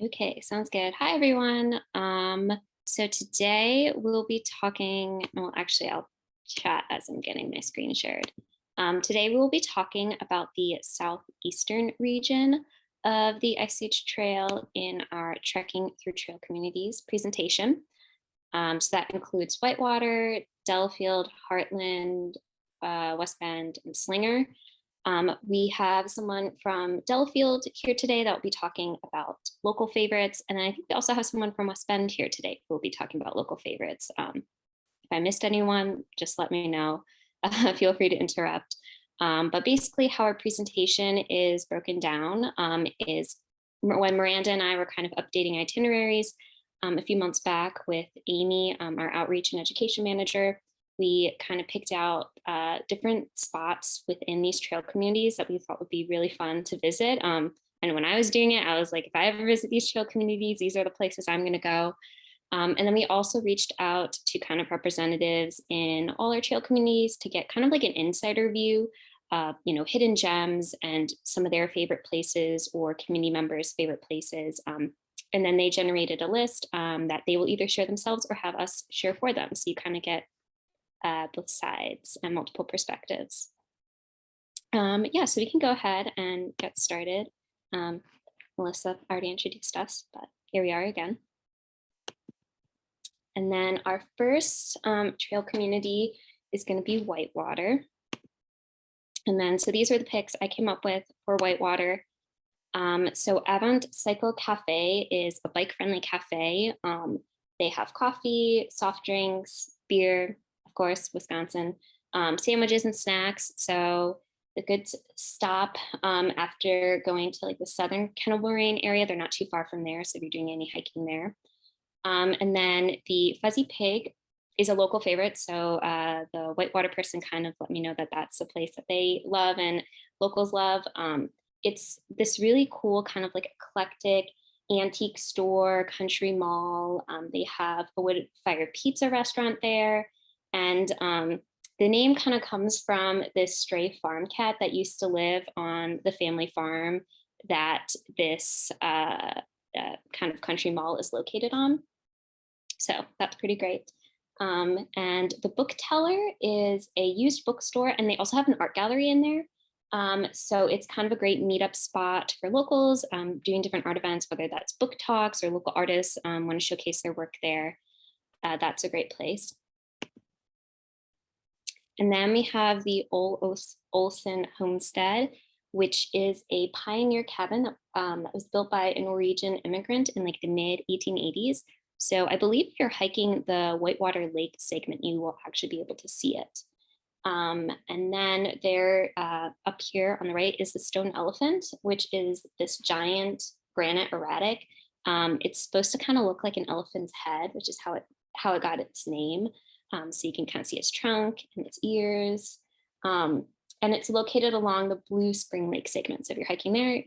Okay, sounds good. Hi, everyone. So today we'll be talking, well, actually, I'll chat as I'm getting my screen shared. Today we will be talking about the Southeastern region of the ICH Trail in our Trekking Through Trail Communities presentation. So that includes Whitewater, Delafield, Hartland, West Bend, and Slinger. We have someone from Delfield here today that will be talking about local favorites. And I think we also have someone from West Bend here today who will be talking about local favorites. If I missed anyone, just let me know. Feel free to interrupt. But basically how our presentation is broken down is when Miranda and I were kind of updating itineraries a few months back with Amy, our outreach and education manager, we kind of picked out different spots within these trail communities that we thought would be really fun to visit. And when I was doing it, I was like, if I ever visit these trail communities, these are the places I'm going to go. And then we also reached out to kind of representatives in all our trail communities to get kind of like an insider view of, hidden gems and some of their favorite places or community members' favorite places. And then they generated a list that they will either share themselves or have us share for them. So you kind of get both sides and multiple perspectives. Yeah, so we can go ahead and get started. Melissa already introduced us, but here we are again. And then our first trail community is going to be Whitewater. And then, so these are the picks I came up with for Whitewater. So Avant Cycle Cafe is a bike-friendly cafe. They have coffee, soft drinks, beer, of course, Wisconsin, sandwiches and snacks. So a good stop after going to like the southern Kettle Moraine area. They're not too far from there, so if you're doing any hiking there. And then the Fuzzy Pig is a local favorite. So the Whitewater person kind of let me know that that's a place that they love and locals love. It's this really cool kind of like eclectic antique store, country mall. They have a wood fire pizza restaurant there. And the name kind of comes from this stray farm cat that used to live on the family farm that this kind of country mall is located on. So that's pretty great. And the Book Teller is a used bookstore, and they also have an art gallery in there. So it's kind of a great meetup spot for locals doing different art events, whether that's book talks or local artists want to showcase their work there. That's a great place. And then we have the Olsen Homestead, which is a pioneer cabin that was built by a Norwegian immigrant in like the mid 1880s. So I believe if you're hiking the Whitewater Lake segment, you will actually be able to see it. And then there up here on the right is the Stone Elephant, which is this giant granite erratic. It's supposed to kind of look like an elephant's head, which is how it got its name. So you can kind of see its trunk and its ears. And it's located along the Blue Spring Lake segment. So if you're hiking there,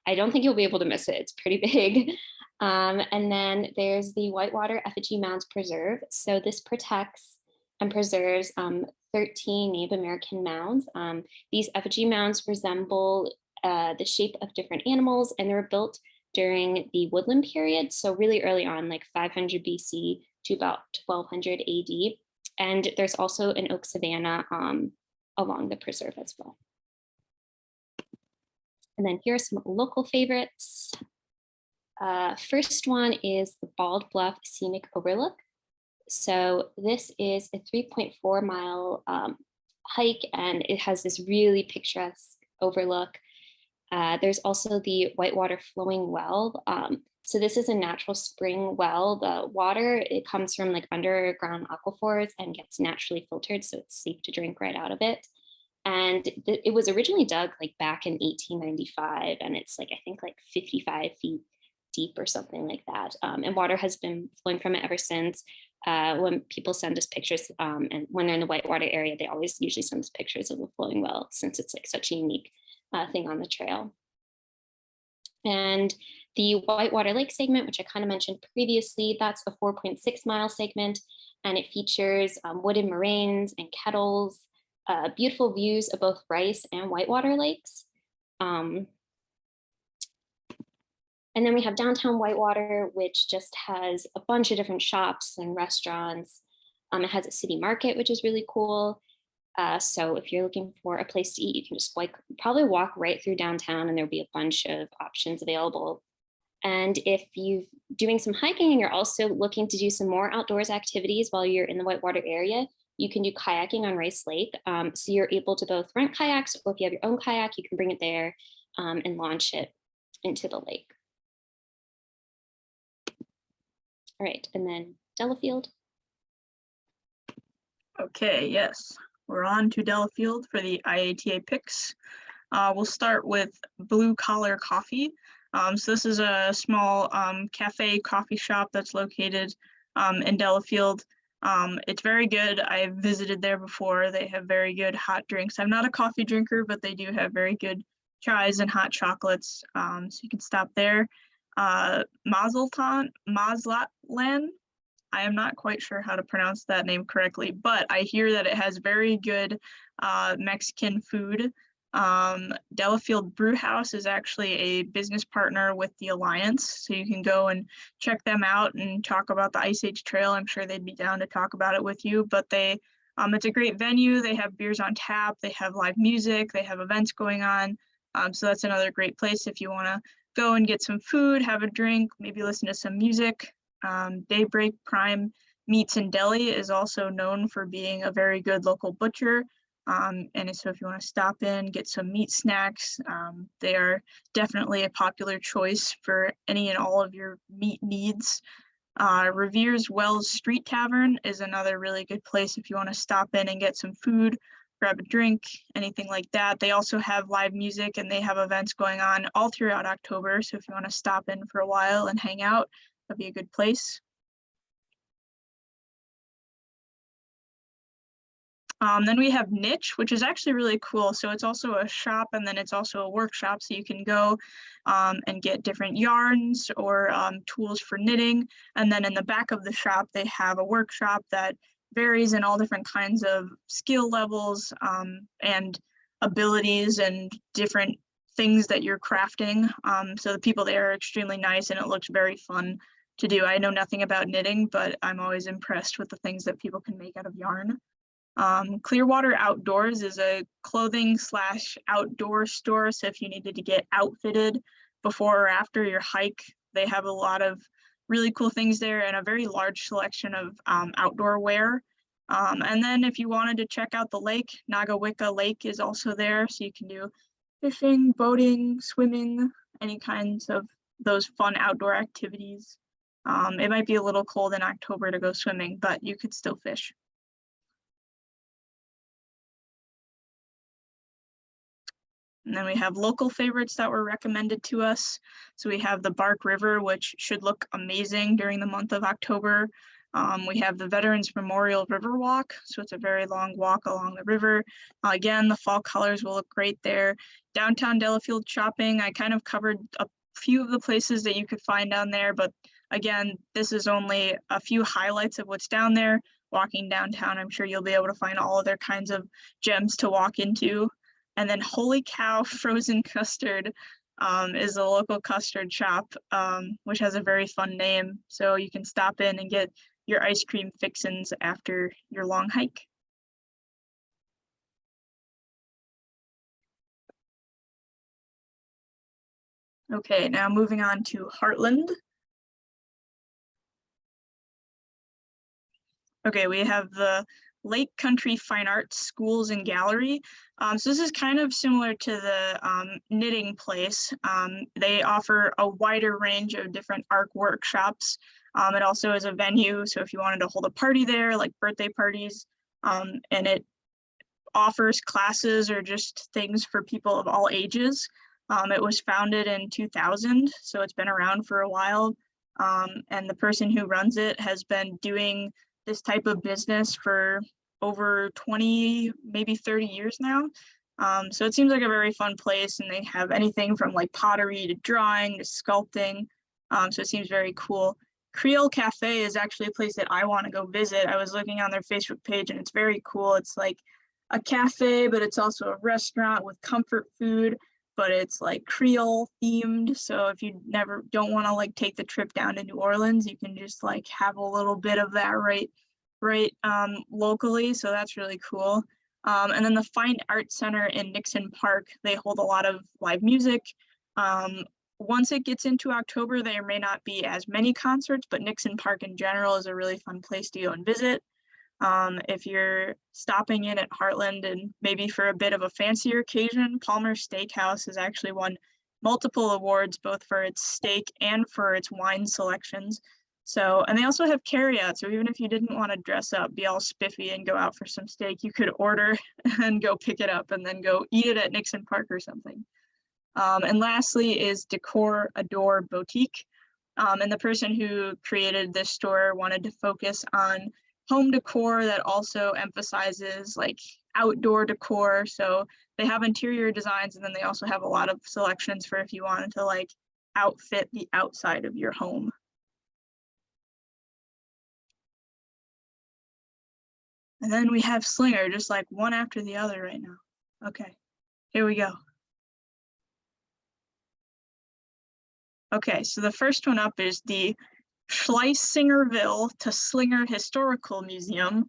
I don't think you'll be able to miss it. It's pretty big. And then there's the Whitewater Effigy Mounds Preserve. So this protects and preserves 13 Native American mounds. These effigy mounds resemble the shape of different animals, and they were built during the woodland period. So really early on, like 500 BC to about 1200 AD. And there's also an oak savanna along the preserve as well. And then here are some local favorites. First one is the Bald Bluff Scenic Overlook. So this is a 3.4 mile hike, and it has this really picturesque overlook. There's also the Whitewater Flowing Well. So this is a natural spring well. The water, it comes from like underground aquifers and gets naturally filtered, so it's safe to drink right out of it. And it was originally dug like back in 1895, and it's like, I think like 55 feet deep or something like that. And water has been flowing from it ever since. When people send us pictures, and when they're in the Whitewater area, they always usually send us pictures of the flowing well, since it's like such a unique thing on the trail. And the Whitewater Lake segment, which I kind of mentioned previously, that's a 4.6 mile segment, and it features wooded moraines and kettles, beautiful views of both Rice and Whitewater lakes. And then we have downtown Whitewater, which just has a bunch of different shops and restaurants. It has a city market, which is really cool. So if you're looking for a place to eat, you can just probably walk right through downtown and there'll be a bunch of options available. And if you're doing some hiking and you're also looking to do some more outdoors activities while you're in the Whitewater area, you can do kayaking on Rice Lake. So you're able to both rent kayaks, or if you have your own kayak, you can bring it there and launch it into the lake. All right, and then Delafield. Okay, yes, we're on to Delafield for the IATA picks. We'll start with Blue Collar Coffee. So this is a small cafe coffee shop that's located in Delafield. It's very good. I've visited there before. They have very good hot drinks. I'm not a coffee drinker, but they do have very good chais and hot chocolates. So you can stop there. Mazatlan. I am not quite sure how to pronounce that name correctly, but I hear that it has very good Mexican food. Delafield Brew House is actually a business partner with the Alliance, so you can go and check them out and talk about the Ice Age Trail. I'm sure they'd be down to talk about it with you, but it's a great venue. They have beers on tap, they have live music, they have events going on. So that's another great place if you want to go and get some food, have a drink, maybe listen to some music. Daybreak Prime Meats and Deli is also known for being a very good local butcher. And so if you want to stop in, get some meat snacks, they are definitely a popular choice for any and all of your meat needs. Revere's Wells Street Tavern is another really good place if you want to stop in and get some food, grab a drink, anything like that. They also have live music and they have events going on all throughout October. So if you want to stop in for a while and hang out, that'd be a good place. Then we have Niche, which is actually really cool. So it's also a shop and then it's also a workshop. So you can go and get different yarns or tools for knitting. And then in the back of the shop, they have a workshop that varies in all different kinds of skill levels and abilities and different things that you're crafting. So the people there are extremely nice and it looks very fun to do. I know nothing about knitting, but I'm always impressed with the things that people can make out of yarn. Clearwater Outdoors is a clothing / outdoor store. So if you needed to get outfitted before or after your hike, they have a lot of really cool things there and a very large selection of outdoor wear. And then if you wanted to check out the lake, Nagawicca Lake is also there. So you can do fishing, boating, swimming, any kinds of those fun outdoor activities. It might be a little cold in October to go swimming, but you could still fish. And then we have local favorites that were recommended to us. So we have the Bark River, which should look amazing during the month of October. We have the Veterans Memorial River Walk. So it's a very long walk along the river. Again, the fall colors will look great there. Downtown Delafield shopping, I kind of covered a few of the places that you could find down there, but again, this is only a few highlights of what's down there. Walking downtown, I'm sure you'll be able to find all other kinds of gems to walk into. And then Holy Cow Frozen Custard is a local custard shop, which has a very fun name. So you can stop in and get your ice cream fixins after your long hike. Okay, now moving on to Hartland. Okay, we have the Lake Country Fine Arts Schools and Gallery. So this is kind of similar to the knitting place. They offer a wider range of different art workshops. It also is a venue, so if you wanted to hold a party there, like birthday parties, and it offers classes or just things for people of all ages. It was founded in 2000, so it's been around for a while. And the person who runs it has been doing this type of business for over 20, maybe 30 years now. So it seems like a very fun place, and they have anything from like pottery to drawing to sculpting. So it seems very cool. Creole Cafe is actually a place that I want to go visit. I was looking on their Facebook page and it's very cool. It's like a cafe, but it's also a restaurant with comfort food. but it's like Creole themed. So if you don't want to like take the trip down to New Orleans, you can just like have a little bit of that right locally. So that's really cool. And then the Fine Arts Center in Nixon Park, they hold a lot of live music. Once it gets into October, there may not be as many concerts, but Nixon Park in general is a really fun place to go and visit. If you're stopping in at Hartland and maybe for a bit of a fancier occasion, Palmer's Steakhouse has actually won multiple awards, both for its steak and for its wine selections. So, and they also have carryout. So even if you didn't want to dress up, be all spiffy and go out for some steak, you could order and go pick it up and then go eat it at Nixon Park or something. And lastly is Decor Adore Boutique. And the person who created this store wanted to focus on home decor that also emphasizes like outdoor decor. So they have interior designs, and then they also have a lot of selections for if you wanted to like outfit the outside of your home. And then we have Slinger, just like one after the other right now. Okay, here we go. Okay, so the first one up is the Schleissingerville to Slinger Historical Museum,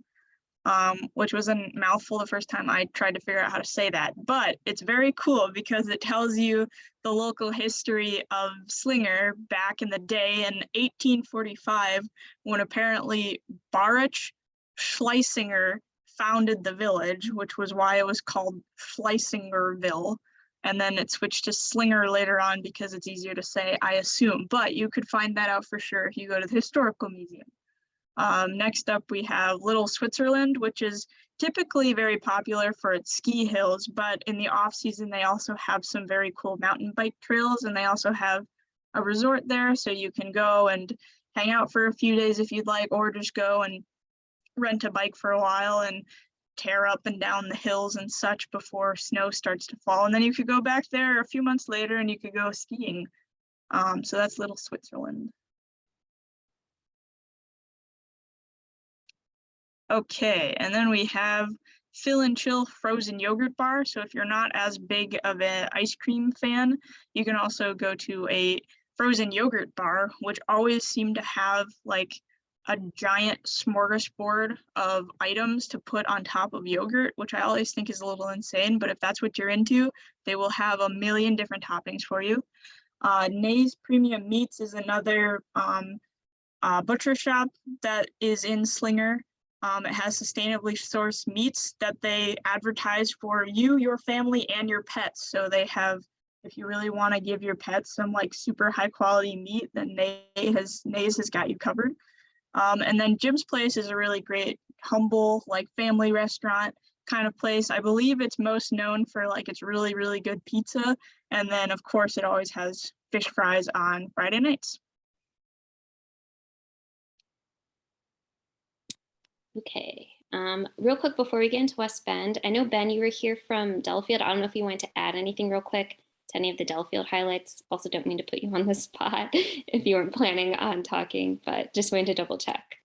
which was a mouthful the first time I tried to figure out how to say that. But it's very cool because it tells you the local history of Slinger back in the day in 1845, when apparently Baruch Schleisinger founded the village, which was why it was called Schleisingerville. And then it switched to Slinger later on because it's easier to say, I assume. But you could find that out for sure if you go to the Historical Museum. Next up, we have Little Switzerland, which is typically very popular for its ski hills, but in the off season, they also have some very cool mountain bike trails, and they also have a resort there, so you can go and hang out for a few days if you'd like, or just go and rent a bike for a while and tear up and down the hills and such before snow starts to fall. And then you could go back there a few months later and you could go skiing. So that's Little Switzerland. Okay, and then we have Fill and Chill frozen yogurt bar. So if you're not as big of an ice cream fan, you can also go to a frozen yogurt bar, which always seem to have like a giant smorgasbord of items to put on top of yogurt, which I always think is a little insane, but if that's what you're into, they will have a million different toppings for you. Nay's Premium Meats is another butcher shop that is in Slinger. It has sustainably sourced meats that they advertise for you, your family, and your pets. So they have, if you really want to give your pets some like super high quality meat, then Nay's has got you covered. And then Jim's Place is a really great, humble, like family restaurant kind of place. I believe it's most known for like its really, really good pizza. And then of course it always has fish fries on Friday nights. Okay, real quick before we get into West Bend, I know Ben, you were here from Delfield. I don't know if you wanted to add anything real quick to any of the Delfield highlights. Also don't mean to put you on the spot if you weren't planning on talking, but just wanted to double check.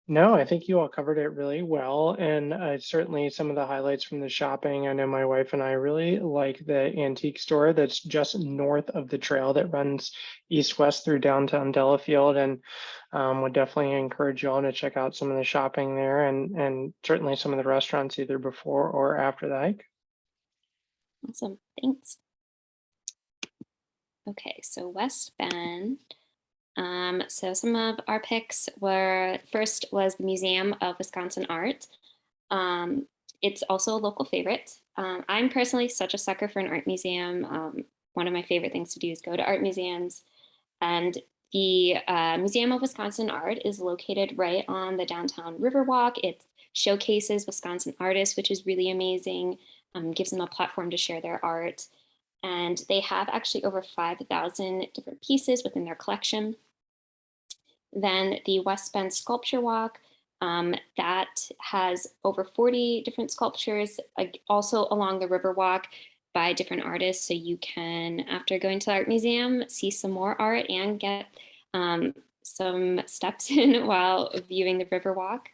No, I think you all covered it really well. And certainly some of the highlights from the shopping. I know my wife and I really like the antique store that's just north of the trail that runs east-west through downtown Delafield, and would definitely encourage you all to check out some of the shopping there and certainly some of the restaurants either before or after the hike. Awesome, thanks. Okay, so West Bend. So some of our picks were, first was the Museum of Wisconsin Art. It's also a local favorite. I'm personally such a sucker for an art museum. One of my favorite things to do is go to art museums. And the Museum of Wisconsin Art is located right on the downtown Riverwalk. It showcases Wisconsin artists, which is really amazing, gives them a platform to share their art. And they have actually over 5,000 different pieces within their collection. Then the West Bend Sculpture Walk, that has over 40 different sculptures, also along the Riverwalk by different artists. So you can, after going to the art museum, see some more art and get some steps in while viewing the Riverwalk.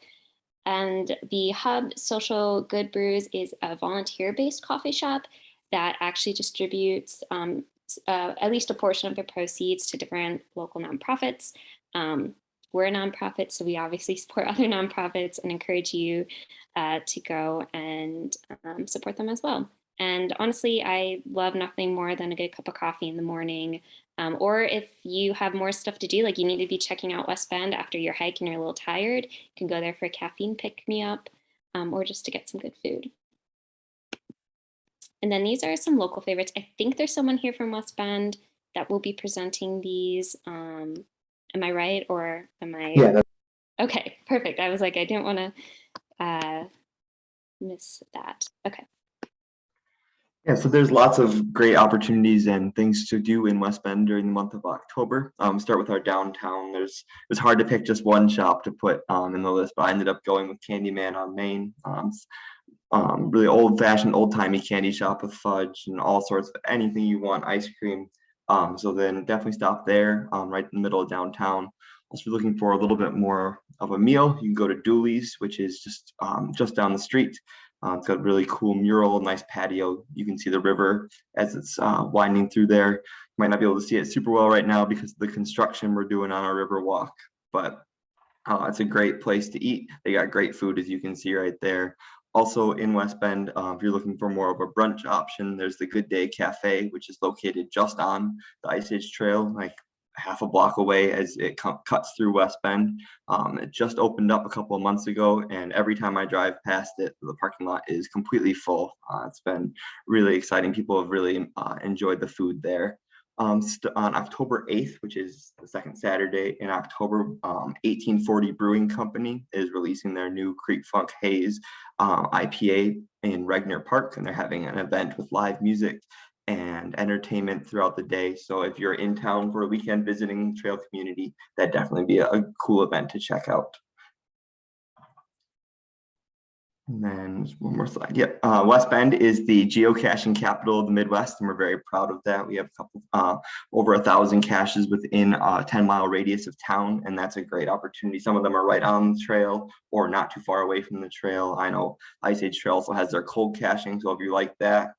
And the Hub Social Good Brews is a volunteer-based coffee shop that actually distributes at least a portion of the proceeds to different local nonprofits. We're a nonprofit, so we obviously support other nonprofits and encourage you to go and support them as well. And honestly, I love nothing more than a good cup of coffee in the morning. Or if you have more stuff to do, like you need to be checking out West Bend after your hike and you're a little tired, you can go there for a caffeine pick-me-up or just to get some good food. And then these are some local favorites. I think there's someone here from West Bend that will be presenting these. Am I right, or am I? Yeah. Okay, perfect. I was like, I didn't want to miss that. Okay. Yeah, so there's lots of great opportunities and things to do in West Bend during the month of October. Start with our downtown. It was hard to pick just one shop to put in the list, but I ended up going with Candyman on Main. Really old-fashioned, old-timey candy shop with fudge and all sorts of anything you want, ice cream. So then definitely stop there, right in the middle of downtown. Also, if you're looking for a little bit more of a meal, you can go to Dooley's, which is just down the street. It's got a really cool mural, nice patio. You can see the river as it's winding through there. You might not be able to see it super well right now because of the construction we're doing on our river walk, but it's a great place to eat. They got great food, as you can see right there. Also in West Bend, if you're looking for more of a brunch option, there's the Good Day Cafe, which is located just on the Ice Age Trail, like half a block away as it cuts through West Bend. It just opened up a couple of months ago, and every time I drive past it, the parking lot is completely full. It's been really exciting. People have really enjoyed the food there. On October 8th, which is the second Saturday in October, 1840 Brewing Company is releasing their new Creek Funk Haze IPA in Regner Park, and they're having an event with live music and entertainment throughout the day. So if you're in town for a weekend visiting trail community, that'd definitely be a cool event to check out. And then one more slide. Yep. West Bend is the geocaching capital of the Midwest, and we're very proud of that. We have a couple, over 1,000 caches within a 10-mile radius of town, and that's a great opportunity. Some of them are right on the trail or not too far away from the trail. I know Ice Age Trail also has their cold caching, so if you like that,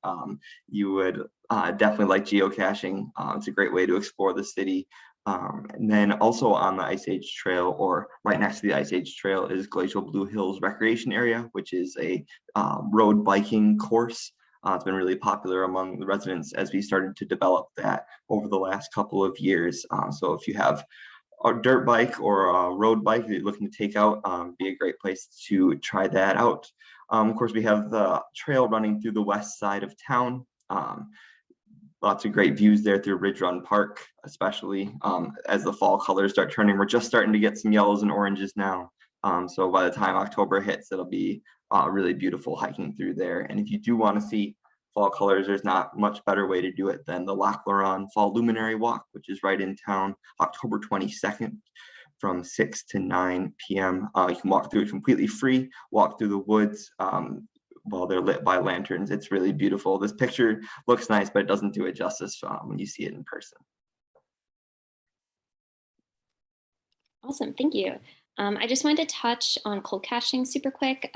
you would definitely like geocaching. It's a great way to explore the city. And then also on the Ice Age Trail, or right next to the Ice Age Trail, is Glacial Blue Hills Recreation Area, which is a road biking course. It's been really popular among the residents as we started to develop that over the last couple of years. So if you have a dirt bike or a road bike that you're looking to take out, be a great place to try that out. Of course, we have the trail running through the west side of town. Lots of great views there through Ridge Run Park, especially as the fall colors start turning. We're just starting to get some yellows and oranges now. So by the time October hits, it'll be really beautiful hiking through there. And if you do want to see fall colors, there's not much better way to do it than the Lachloron Fall Luminary Walk, which is right in town, October 22nd from 6 to 9 p.m. You can walk through it completely free, walk through the woods, while they're lit by lanterns. It's really beautiful. This picture looks nice, but it doesn't do it justice when you see it in person. Awesome, thank you. I just wanted to touch on cold caching super quick.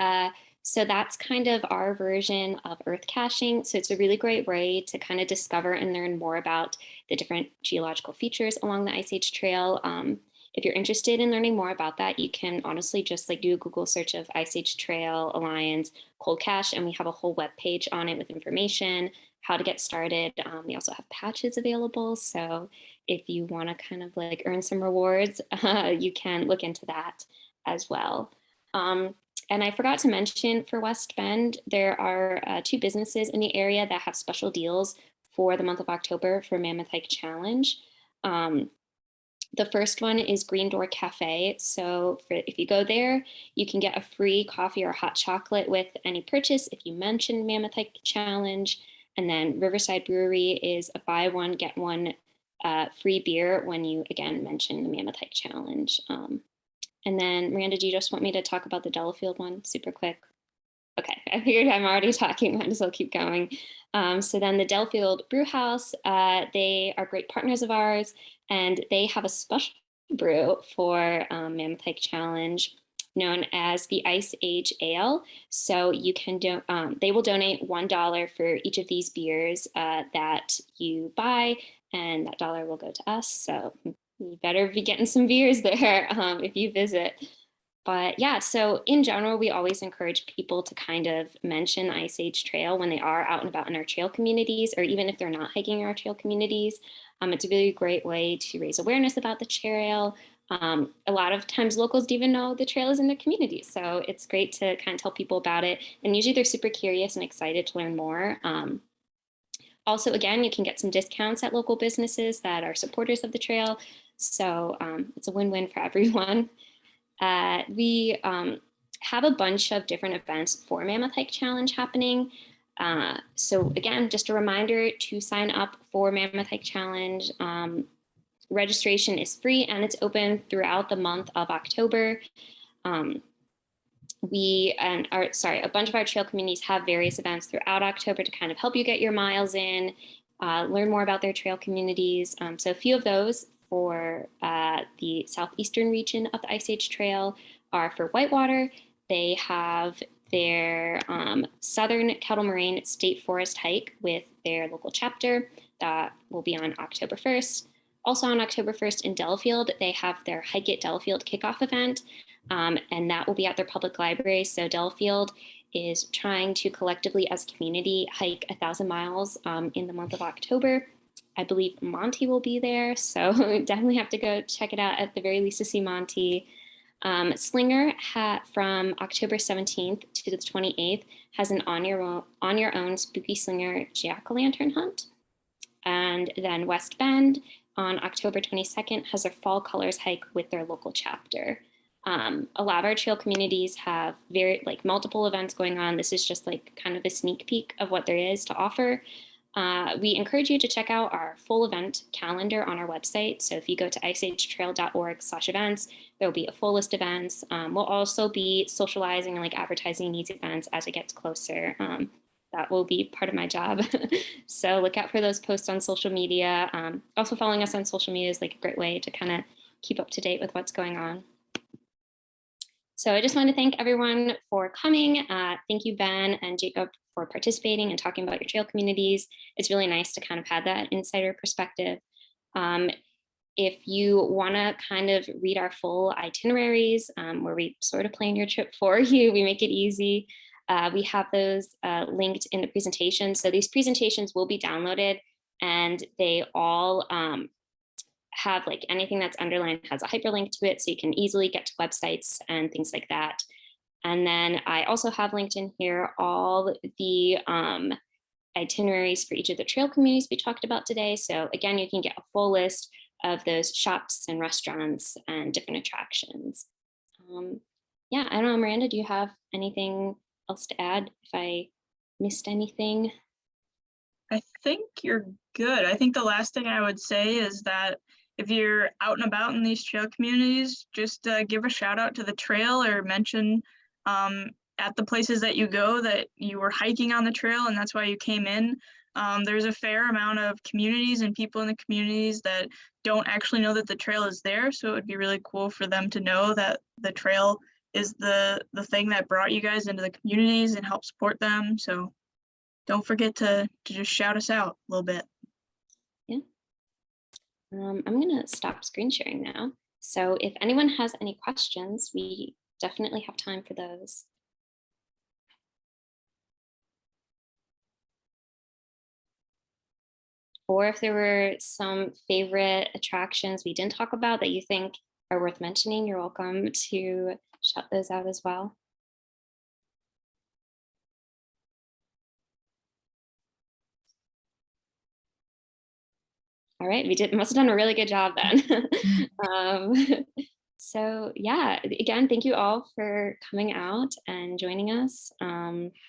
So that's kind of our version of earth caching. So it's a really great way to kind of discover and learn more about the different geological features along the Ice Age Trail. If you're interested in learning more about that, you can honestly just like do a Google search of Ice Age Trail Alliance Cold Cache, and we have a whole web page on it with information, how to get started. We also have patches available. So if you want to kind of like earn some rewards, you can look into that as well. And I forgot to mention for West Bend, there are 2 businesses in the area that have special deals for the month of October for Mammoth Hike Challenge. The first one is Green Door Cafe. So if you go there, you can get a free coffee or hot chocolate with any purchase if you mention Mammoth Hike Challenge. And then Riverside Brewery is a buy one, get one free beer when you, again, mention the Mammoth Hike Challenge. And then, Miranda, do you just want me to talk about the Delafield one super quick? Okay, I figured I'm already talking, might as well keep going. So then the Delfield Brew House, they are great partners of ours, and they have a special brew for Mammoth Hike Challenge. known as the Ice Age Ale. So you can they will donate $1 for each of these beers that you buy, and that dollar will go to us. So you better be getting some beers there if you visit. But yeah, so in general, we always encourage people to kind of mention Ice Age Trail when they are out and about in our trail communities, or even if they're not hiking our trail communities. It's a really great way to raise awareness about the trail. A lot of times locals don't even know the trail is in their community. So it's great to kind of tell people about it. And usually they're super curious and excited to learn more. Also, again, you can get some discounts at local businesses that are supporters of the trail. So it's a win-win for everyone. We have a bunch of different events for Mammoth Hike Challenge happening. So again, just a reminder to sign up for Mammoth Hike Challenge. Registration is free and it's open throughout the month of October. A bunch of our trail communities have various events throughout October to kind of help you get your miles in, learn more about their trail communities. So a few of those for the southeastern region of the Ice Age Trail are for Whitewater. They have their Southern Kettle Moraine State Forest hike with their local chapter that will be on October 1st. Also on October 1st in Delfield, they have their Hike at Delfield kickoff event, and that will be at their public library. So Delfield is trying to collectively as a community hike 1,000 miles in the month of October. I believe Monty will be there, so definitely have to go check it out at the very least to see Monty. Slinger from October 17th to the 28th has an on your own spooky Slinger jack-o'-lantern hunt. And then West Bend on October 22nd has their fall colors hike with their local chapter. A lot of our trail communities have multiple events going on. This is just kind of a sneak peek of what there is to offer. We encourage you to check out our full event calendar on our website. So if you go to iceagetrail.org/events, there will be a full list of events. We'll also be socializing and advertising these events as it gets closer. That will be part of my job. So look out for those posts on social media. Also following us on social media is a great way to kind of keep up to date with what's going on. So I just want to thank everyone for coming. Thank you, Ben and Jacob, for participating and talking about your trail communities. It's really nice to kind of have that insider perspective. If you want to kind of read our full itineraries where we sort of plan your trip for you, we make it easy. We have those linked in the presentation. So these presentations will be downloaded and they all have anything that's underlined has a hyperlink to it, so you can easily get to websites and things like that. And then I also have linked in here all the itineraries for each of the trail communities we talked about today. So again, you can get a full list of those shops and restaurants and different attractions. Yeah, I don't know, Miranda, do you have anything else to add if I missed anything? I think you're good. I think the last thing I would say is that if you're out and about in these trail communities, just give a shout out to the trail or mention at the places that you go that you were hiking on the trail and that's why you came in. There's a fair amount of communities and people in the communities that don't actually know that the trail is there. So it would be really cool for them to know that the trail is the thing that brought you guys into the communities and help support them. So don't forget to just shout us out a little bit. Yeah. I'm going to stop screen sharing now. So if anyone has any questions, we definitely have time for those. Or if there were some favorite attractions we didn't talk about that you think are worth mentioning, you're welcome to shout those out as well. All right, must have done a really good job then. So yeah, again, thank you all for coming out and joining us.